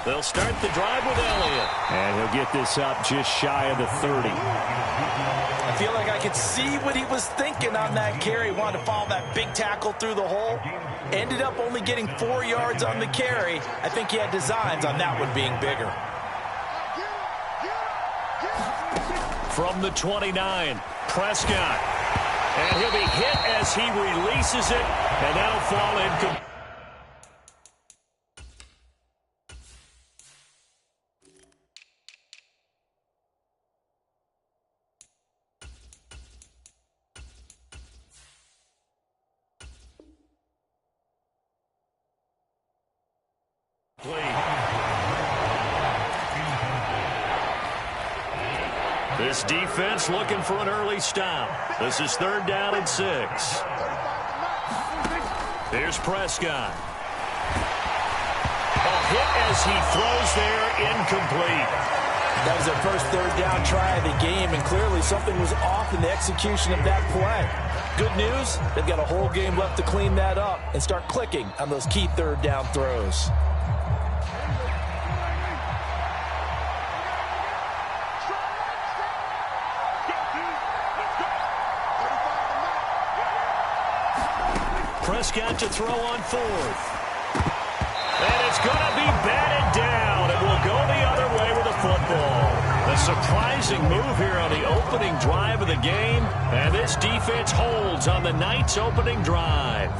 They'll start the drive with Elliott. And he'll get this up just shy of the 30. I feel like I could see what he was thinking on that carry. Wanted to follow that big tackle through the hole. Ended up only getting 4 yards on the carry. I think he had designs on that one being bigger. From the 29, Prescott. And he'll be hit as he releases it, and that'll fall incomplete. This defense looking for an early stop. This is 3rd down and 6. Here's Prescott. A hit as he throws there, incomplete. That was their first 3rd down try of the game, and clearly something was off in the execution of that play. Good news, they've got a whole game left to clean that up and start clicking on those key 3rd down throws. Prescott to throw on 4th. And it's going to be batted down. It will go the other way with the football. A surprising move here on the opening drive of the game. And this defense holds on the night's opening drive.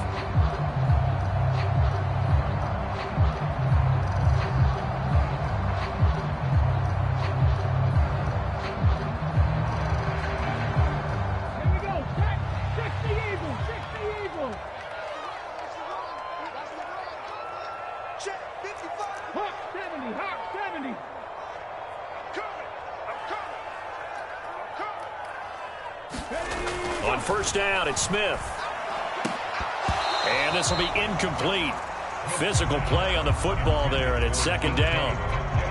On 1st down, it's Smith. And this will be incomplete. Physical play on the football there, and it's 2nd down.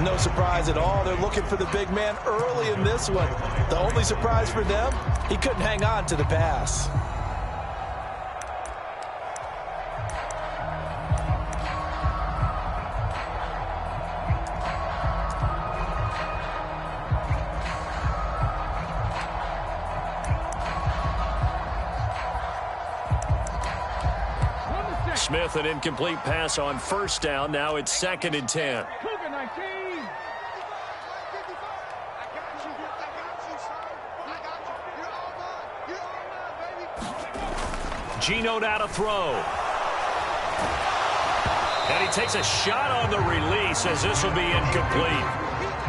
No surprise at all. They're looking for the big man early in this one. The only surprise for them, he couldn't hang on to the pass. Smith, an incomplete pass on 1st down. Now it's 2nd and 10. Geno now to throw. And he takes a shot on the release as this will be incomplete.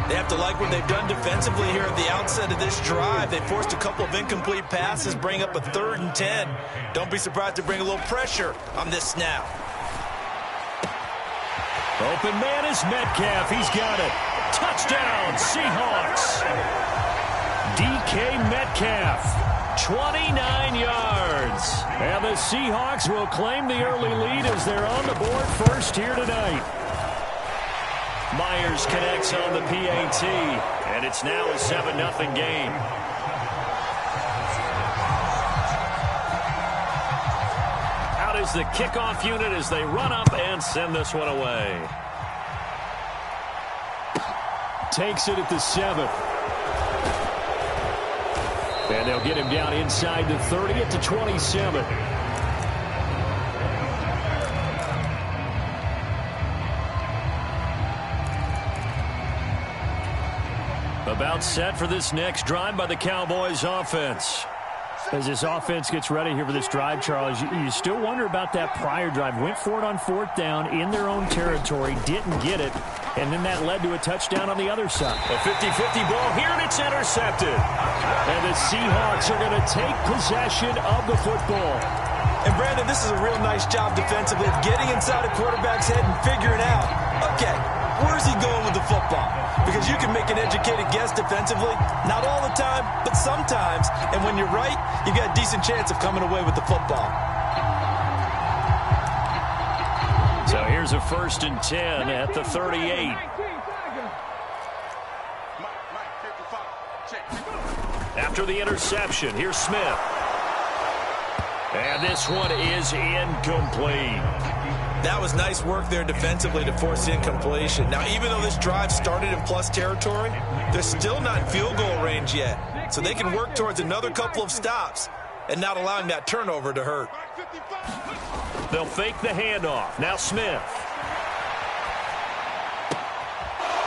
They have to like what they've done defensively here at the outset of this drive. They forced a couple of incomplete passes, bring up a 3rd and 10. Don't be surprised to bring a little pressure on this snap. Open man is Metcalf. He's got it. Touchdown, Seahawks. DK Metcalf, 29 yards. And the Seahawks will claim the early lead as they're on the board first here tonight. Myers connects on the PAT, and it's now a 7-0 game. Out is the kickoff unit as they run up and send this one away. Takes it at the 7th. And they'll get him down inside the 30 at the 27. About set for this next drive by the Cowboys offense. As this offense gets ready here for this drive, Charles, you still wonder about that prior drive. Went for it on 4th down in their own territory, didn't get it, and then that led to a touchdown on the other side. A 50-50 ball here, and it's intercepted. And the Seahawks are going to take possession of the football. And, Brandon, this is a real nice job defensively of getting inside a quarterback's head and figuring out, okay, where's he going with the football? Because you can make an educated guess defensively, not all the time, but sometimes. And when you're right, you've got a decent chance of coming away with the football. So here's a 1st and 10 at the 38. After the interception, here's Smith. And this one is incomplete. That was nice work there defensively to force the incompletion. Now, even though this drive started in plus territory, they're still not in field goal range yet. So they can work towards another couple of stops and not allowing that turnover to hurt. They'll fake the handoff. Now Smith.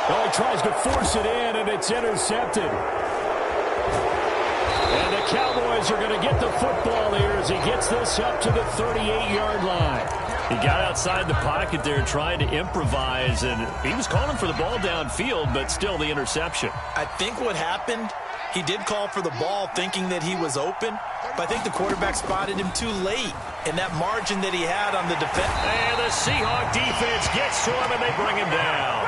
Oh, he tries to force it in, and it's intercepted. And the Cowboys are going to get the football here as he gets this up to the 38-yard line. He got outside the pocket there trying to improvise, and he was calling for the ball downfield, but still the interception. I think what happened, he did call for the ball thinking that he was open, but I think the quarterback spotted him too late in that margin that he had on the defense. And the Seahawk defense gets to him, and they bring him down.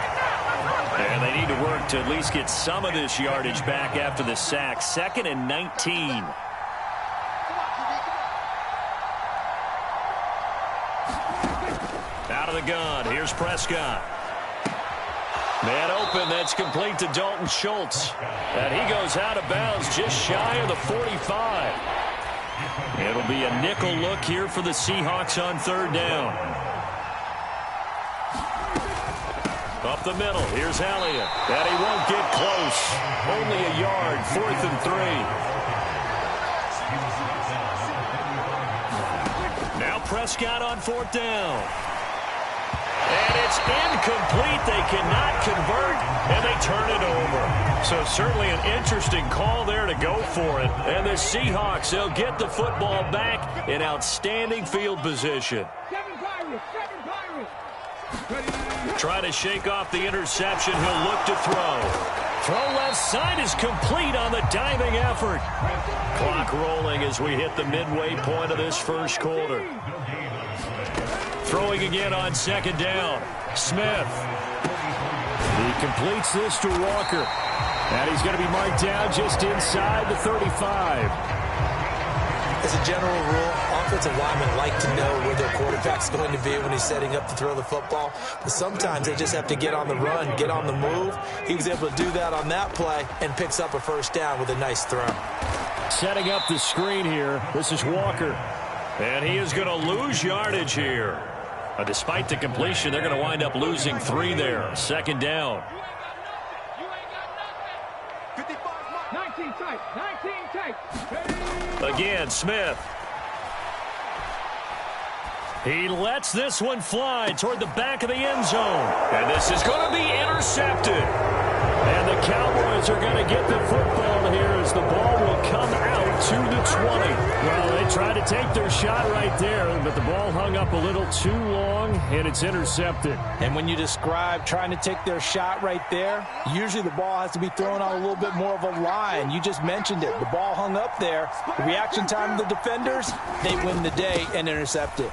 And they need to work to at least get some of this yardage back after the sack. 2nd and 19. Out of the gun. Here's Prescott. Man open. That's complete to Dalton Schultz. And he goes out of bounds just shy of the 45. It'll be a nickel look here for the Seahawks on 3rd down. Up the middle. Here's Elliott. And he won't get close. Only a yard. 4th and 3. Now Prescott on 4th down. And it's incomplete. They cannot convert, and they turn it over. So certainly an interesting call there to go for it. And the Seahawks, they'll get the football back in outstanding field position. Try to shake off the interception. He'll look to throw. Throw left side is complete on the diving effort. Clock rolling as we hit the midway point of this first quarter. Throwing again on 2nd down. Smith. He completes this to Walker. And he's going to be marked down just inside the 35. As a general rule, offensive linemen like to know where their quarterback's going to be when he's setting up to throw the football. But sometimes they just have to get on the run, get on the move. He was able to do that on that play and picks up a 1st down with a nice throw. Setting up the screen here. This is Walker. And he is going to lose yardage here. Despite the completion, they're going to wind up losing 3 there. 2nd down. 19 tight. Again, Smith. He lets this one fly toward the back of the end zone. And this is going to be intercepted. And the Cowboys are going to get the football here as the ball will come out to the 20. Well, they tried to take their shot right there, but the ball hung up a little too long, and it's intercepted. And when you describe trying to take their shot right there, usually the ball has to be thrown on a little bit more of a line. You just mentioned it. The ball hung up there. The reaction time of the defenders, they win the day and intercept it.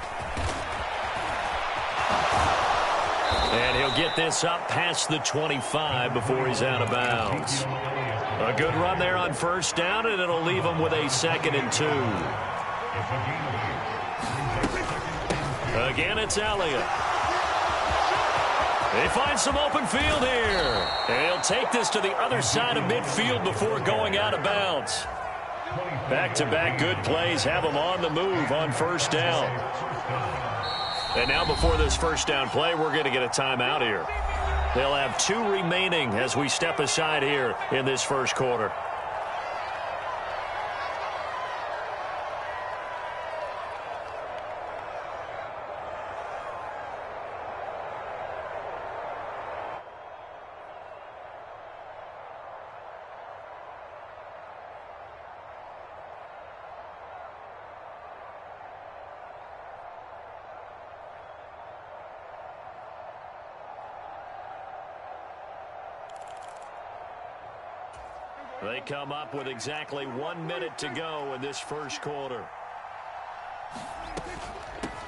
And he'll get this up past the 25 before he's out of bounds. A good run there on 1st down, and it'll leave him with a 2nd and 2. Again, it's Elliott. They find some open field here. And he'll take this to the other side of midfield before going out of bounds. Back-to-back good plays have him on the move on 1st down. And now before this 1st down play, we're going to get a timeout here. They'll have 2 remaining as we step aside here in this first quarter. They come up with exactly 1 minute to go in this first quarter.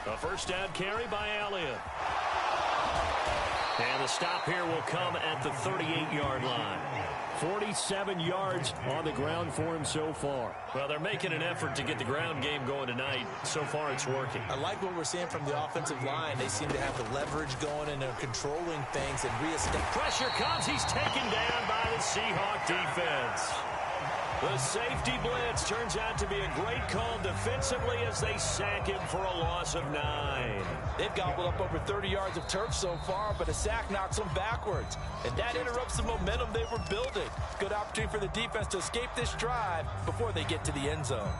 A 1st down carry by Elliott. And the stop here will come at the 38-yard line. 47 yards on the ground for him so far. Well, they're making an effort to get the ground game going tonight. So far, it's working. I like what we're seeing from the offensive line. They seem to have the leverage going and they're controlling things and Pressure comes. He's taken down by the Seahawk defense. The safety blitz turns out to be a great call defensively as they sack him for a loss of 9. They've gobbled up over 30 yards of turf so far, but a sack knocks them backwards. And that interrupts the momentum they were building. Good opportunity for the defense to escape this drive before they get to the end zone.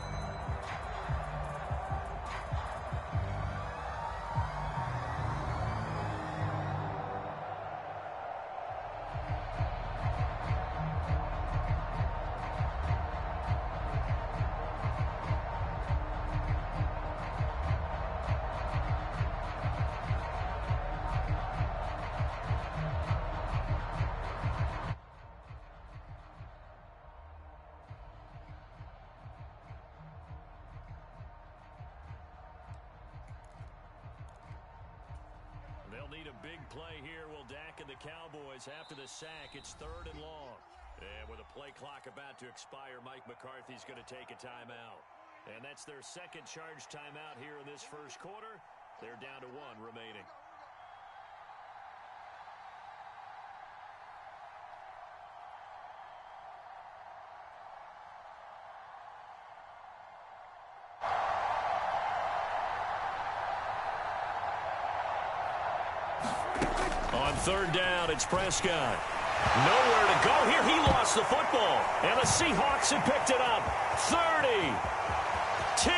They'll need a big play here. Will Dak and the Cowboys after the sack. It's 3rd and long. And with a play clock about to expire, Mike McCarthy's going to take a timeout. And that's their second charge timeout here in this first quarter. They're down to 1 remaining. On 3rd down, it's Prescott. Nowhere to go here. He lost the football. And the Seahawks have picked it up. 30, 10,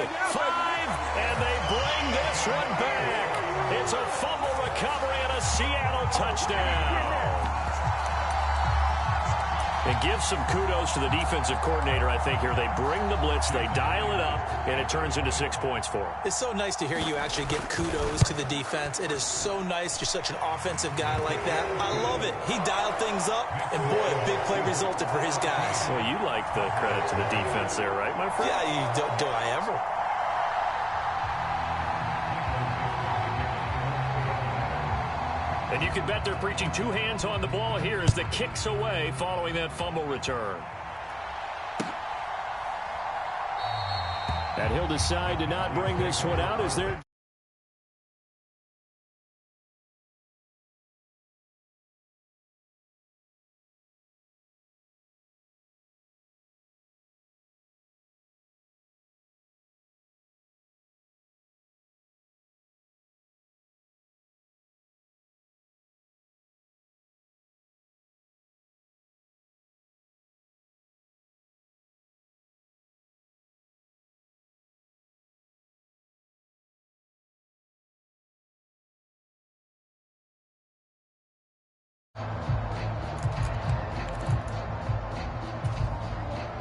5, and they bring this one back. It's a fumble recovery and a Seattle touchdown. And give some kudos to the defensive coordinator, I think, here. They bring the blitz, they dial it up, and it turns into 6 points for them. It's so nice to hear you actually give kudos to the defense. It is so nice. You're such an offensive guy like that. I love it. He dialed things up, and boy, a big play resulted for his guys. Well, you like the credit to the defense there, right, my friend? Yeah, do I ever? And you can bet they're preaching 2 hands on the ball here as the kick's away following that fumble return. And he'll decide to not bring this one out as they're...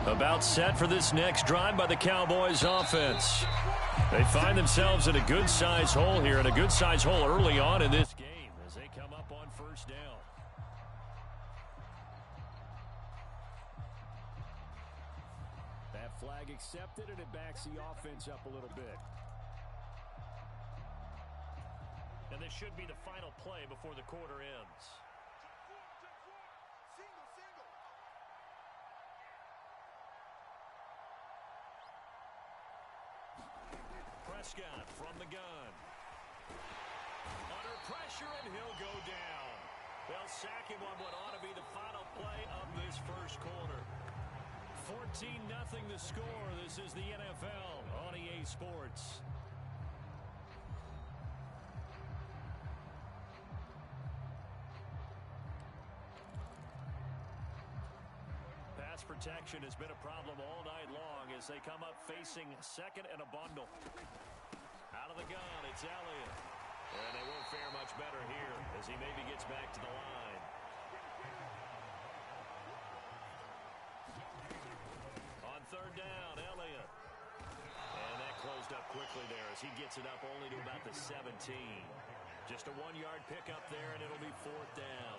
About set for this next drive by the Cowboys offense. They find themselves in a good-sized hole here, and a good-sized hole early on in this game as they come up on 1st down. That flag accepted, and it backs the offense up a little bit. And this should be the final play before the quarter ends. Prescott from the gun. Under pressure, and he'll go down. They'll sack him on what ought to be the final play of this first quarter. 14-0 the score. This is the NFL on EA Sports. Pass protection has been a problem all night long as they come up facing 2nd and a bundle. Out of the gun, it's Elliott. And they won't fare much better here as he maybe gets back to the line. On 3rd down, Elliott. And that closed up quickly there as he gets it up only to about the 17. Just a 1-yard pickup there, and it'll be 4th down.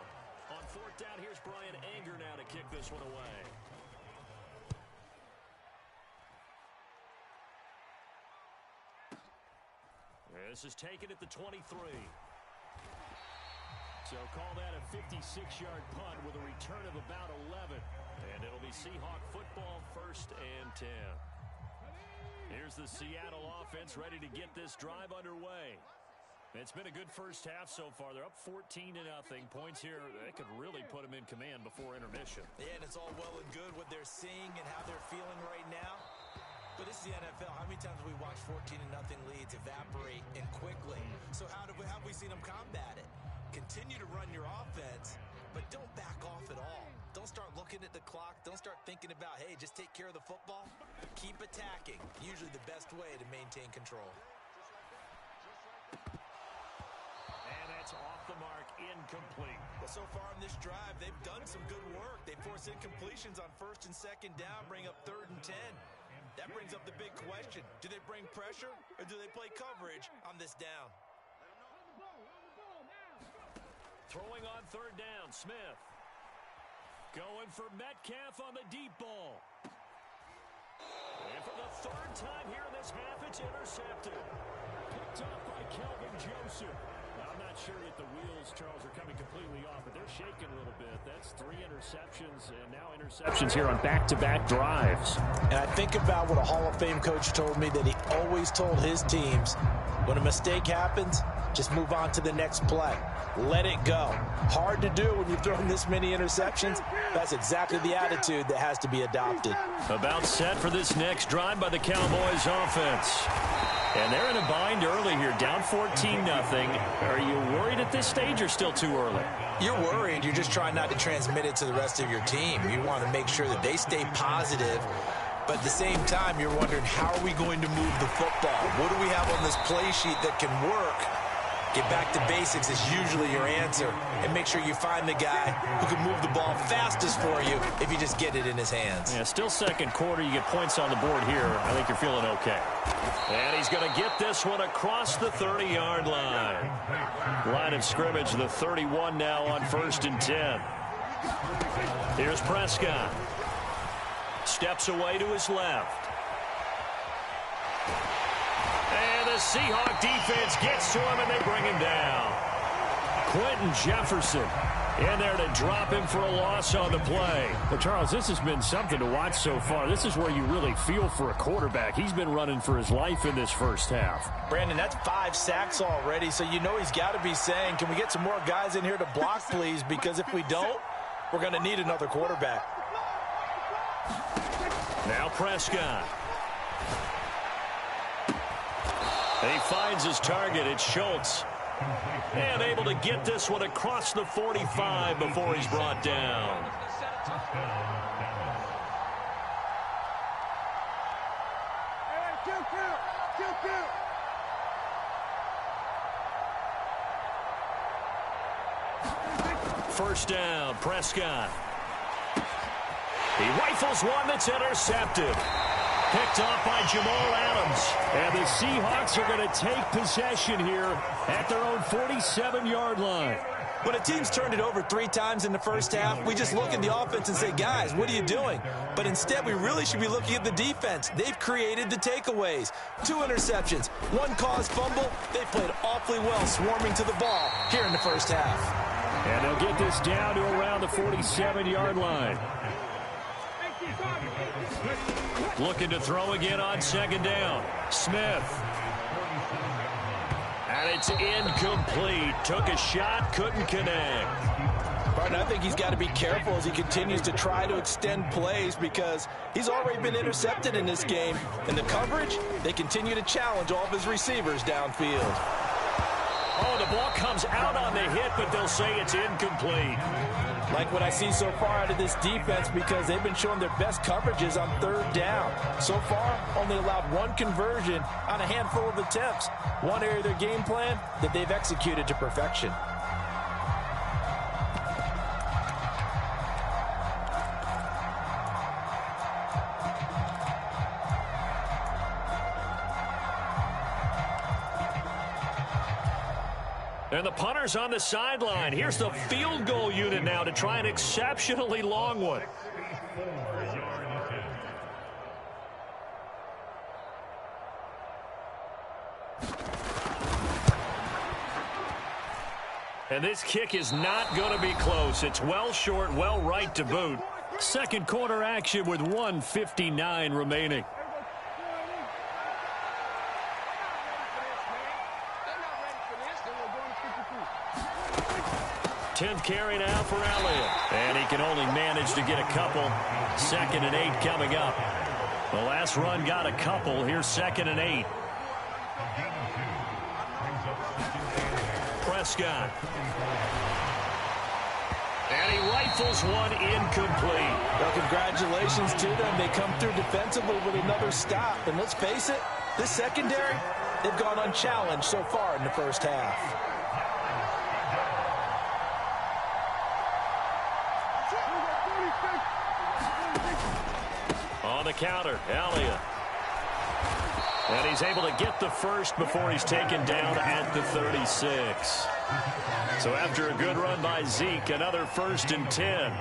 On 4th down, here's Brian Anger now to kick this one away. This is taken at the 23. So call that a 56-yard punt with a return of about 11. And it'll be Seahawk football 1st and 10. Here's the Seattle offense ready to get this drive underway. It's been a good first half so far. They're up 14-0. Points here, they could really put them in command before intermission. Yeah, and it's all well and good what they're seeing and how they're feeling right now. But this is the NFL. How many times have we watched 14-0 leads evaporate and quickly? So how have we seen them combat it? Continue to run your offense, but don't back off at all. Don't start looking at the clock. Don't start thinking about, hey, just take care of the football. Keep attacking. Usually the best way to maintain control. And that's off the mark, incomplete. Well, so far in this drive, they've done some good work. They force incompletions on 1st and 2nd down, bring up 3rd and 10. That brings up the big question. Do they bring pressure or do they play coverage on this down? Throwing on 3rd down, Smith. Going for Metcalf on the deep ball. And for the 3rd time here in this half, it's intercepted. Picked up by Kelvin Joseph. Now, I'm not sure that the wheels, Charles, are coming completely off, but they're shaking a little bit. That's 3 interceptions, and now interceptions here on back-to-back drives. And I think about what a Hall of Fame coach told me that he always told his teams, when a mistake happens, just move on to the next play. Let it go. Hard to do when you've thrown this many interceptions. That's exactly the attitude that has to be adopted. About set for this next drive by the Cowboys offense. And they're in a bind early here, down 14-0. Are you worried at this stage or still too early? You're worried. You're just trying not to transmit it to the rest of your team. You want to make sure that they stay positive. But at the same time, you're wondering, how are we going to move the football? What do we have on this play sheet that can work? Get back to basics is usually your answer. And make sure you find the guy who can move the ball fastest for you if you just get it in his hands. Yeah, still 2nd quarter. You get points on the board here. I think you're feeling okay. And he's going to get this one across the 30-yard line. Line of scrimmage, the 31 now on 1st and 10. Here's Prescott. Steps away to his left. And the Seahawk defense gets to him, and they bring him down. Quentin Jefferson in there to drop him for a loss on the play. Well, Charles, this has been something to watch so far. This is where you really feel for a quarterback. He's been running for his life in this first half. Brandon, that's 5 sacks already, so you know he's got to be saying, can we get some more guys in here to block, please? Because if we don't, we're going to need another quarterback. Now Prescott. He finds his target. It's Schultz. And able to get this one across the 45 before he's brought down. First down, Prescott. He rifles one that's intercepted. Picked off by Jamal Adams. And the Seahawks are going to take possession here at their own 47-yard line. When a team's turned it over 3 times in the first half, we just look at the offense and say, guys, what are you doing? But instead, we really should be looking at the defense. They've created the takeaways. 2 interceptions, 1 caused fumble. They played awfully well swarming to the ball here in the first half. And they'll get this down to around the 47-yard line. Looking to throw again on 2nd down. Smith. And it's incomplete. Took a shot, couldn't connect. Martin, I think he's got to be careful as he continues to try to extend plays because he's already been intercepted in this game. And the coverage, they continue to challenge all of his receivers downfield. Oh, the ball comes out on the hit, but they'll say it's incomplete. Like what I see so far out of this defense because they've been showing their best coverages on 3rd down. So far, only allowed 1 conversion on a handful of attempts. One area of their game plan that they've executed to perfection. And the punter's on the sideline. Here's the field goal unit now to try an exceptionally long one. And this kick is not going to be close. It's well short, well right to boot. 2nd quarter action with 1:59 remaining. 10th carry now for Elliott. And he can only manage to get a couple. 2nd and 8 coming up. The last run got a couple. Here's 2nd and 8. Prescott. And he rifles one incomplete. Well, congratulations to them. They come through defensively with another stop. And let's face it, this secondary, they've gone unchallenged so far in the first half. On the counter, Elliott. And he's able to get the first before he's taken down at the 36. So after a good run by Zeke, another 1st and 10.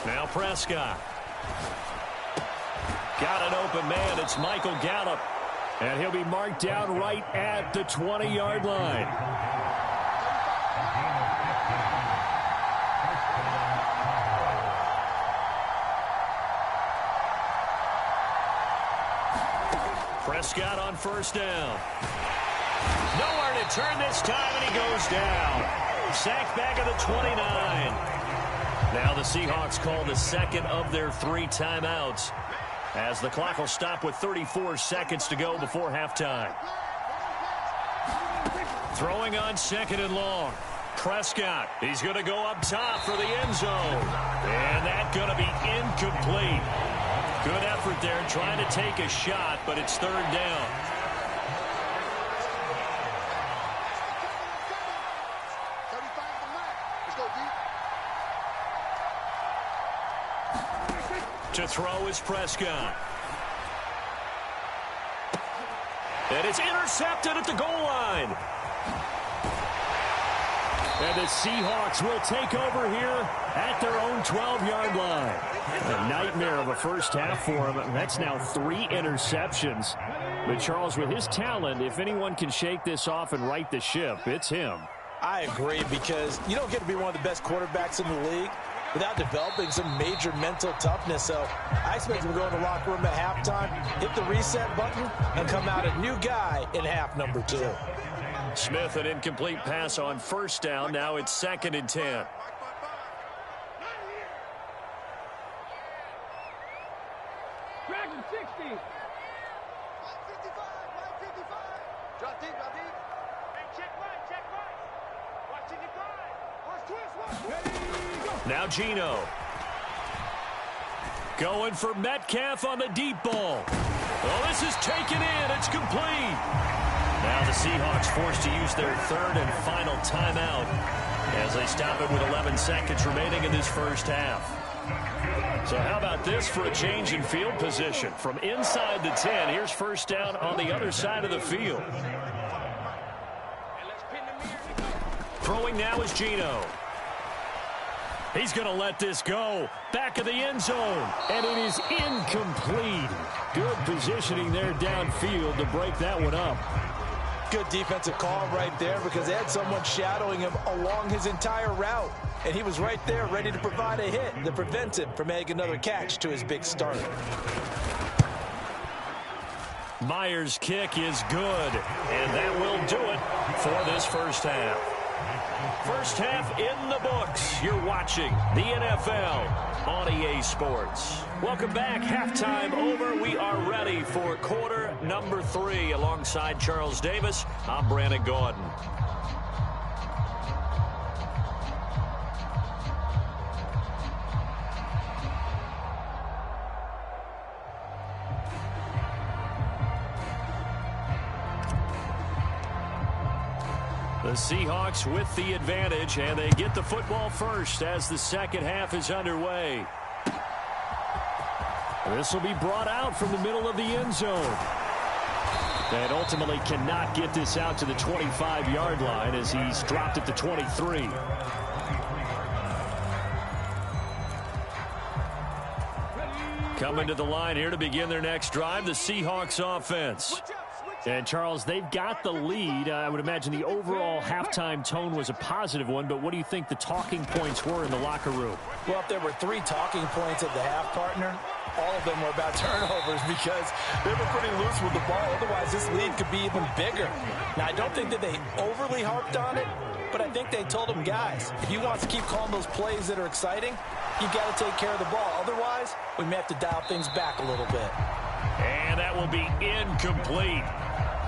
Now Prescott. Got an open man. It's Michael Gallup. And he'll be marked down right at the 20-yard line. Prescott on 1st down. Nowhere to turn this time, and he goes down. Sacked back at the 29. Now the Seahawks call the 2nd of their 3 timeouts, as the clock will stop with 34 seconds to go before halftime. Throwing on 2nd and long. Prescott, he's going to go up top for the end zone. And that's going to be incomplete. Good effort there trying to take a shot, but it's 3rd down. To throw is Prescott. And it's intercepted at the goal line. And the Seahawks will take over here at their own 12-yard line. A nightmare of a first half for him. That's now 3 interceptions. But Charles, with his talent, if anyone can shake this off and right the ship, it's him. I agree, because you don't get to be one of the best quarterbacks in the league without developing some major mental toughness. So I expect him to go in the locker room at halftime, hit the reset button, and come out a new guy in half number 2. Smith, an incomplete pass on 1st down. Now it's 2nd and 10. Dragon 60. 155. Drop deep, drop deep. And check right. Watching the grind. Watch twist. Now Geno. Going for Metcalf on the deep ball. Oh, this is taken in. It's complete. Now the Seahawks forced to use their 3rd and final timeout as they stop it with 11 seconds remaining in this first half. So how about this for a change in field position? From inside the 10, here's 1st down on the other side of the field. Throwing now is Geno. He's going to let this go. Back of the end zone. And it is incomplete. Good positioning there downfield to break that one up. Good defensive call right there, because they had someone shadowing him along his entire route. And he was right there ready to provide a hit that prevents him from making another catch to his big start. Myers' kick is good. And that will do it for this first half. First half in the books. You're watching the NFL on EA Sports. Welcome back. Halftime over. We are ready for quarter number 3. Alongside Charles Davis, I'm Brandon Gordon. The Seahawks with the advantage, and they get the football first as the second half is underway. This will be brought out from the middle of the end zone. And ultimately cannot get this out to the 25-yard line as he's dropped at the 23. Coming to the line here to begin their next drive, the Seahawks offense. And, Charles, they've got the lead. I would imagine the overall halftime tone was a positive one, but what do you think the talking points were in the locker room? Well, if there were 3 talking points at the half, partner, all of them were about turnovers because they were pretty loose with the ball. Otherwise, this lead could be even bigger. Now, I don't think that they overly harped on it, but I think they told them, guys, if you want to keep calling those plays that are exciting, you got to take care of the ball. Otherwise, we may have to dial things back a little bit. And that will be incomplete.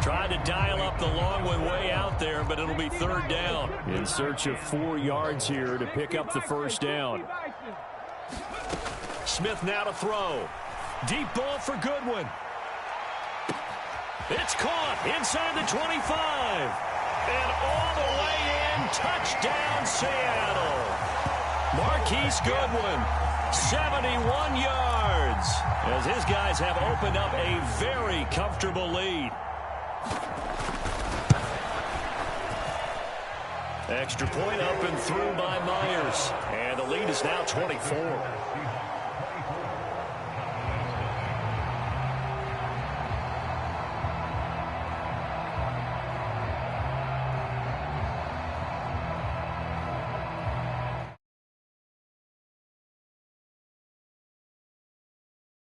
Tried to dial up the long one way out there, but it'll be third down. In search of 4 yards here to pick up the first down. Smith now to throw. Deep ball for Goodwin. It's caught inside the 25. And all the way in, touchdown Seattle. Marquise Goodwin, 71 yards, as his guys have opened up a very comfortable lead. Extra point up and through by Myers. And the lead is now 24.